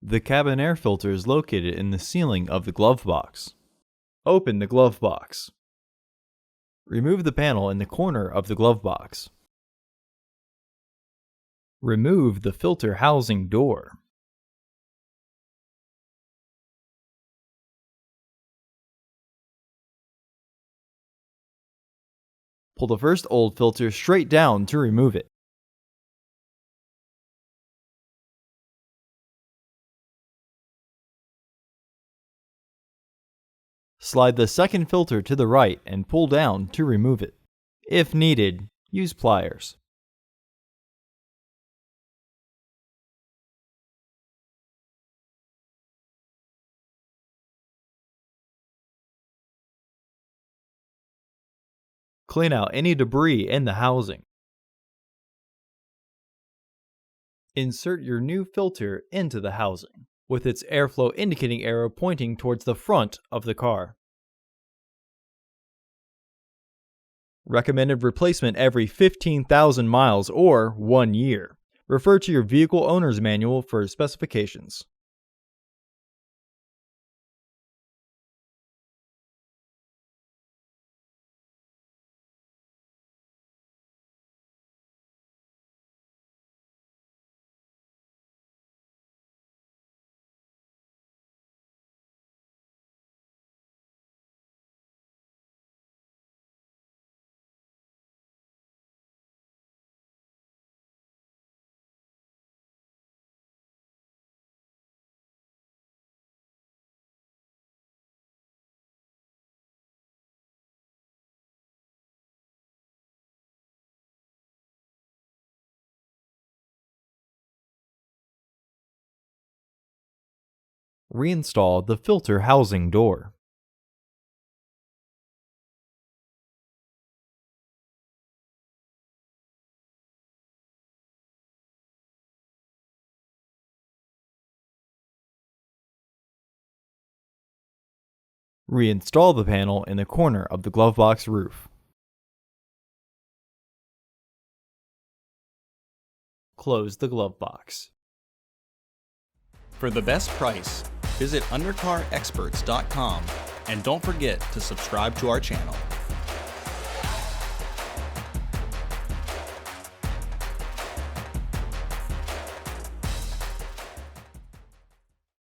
The cabin air filter is located in the ceiling of the glove box. Open the glove box. Remove the panel in the corner of the glove box. Remove the filter housing door. Pull the first old filter straight down to remove it. Slide the second filter to the right and pull down to remove it. If needed, use pliers. Clean out any debris in the housing. Insert your new filter into the housing, with its airflow indicating arrow pointing towards the front of the car. Recommended replacement every 15,000 miles or 1 year. Refer to your vehicle owner's manual for specifications. Reinstall the filter housing door. Reinstall the panel in the corner of the glove box roof. Close the glove box. For the best price, visit undercarexperts.com and don't forget to subscribe to our channel.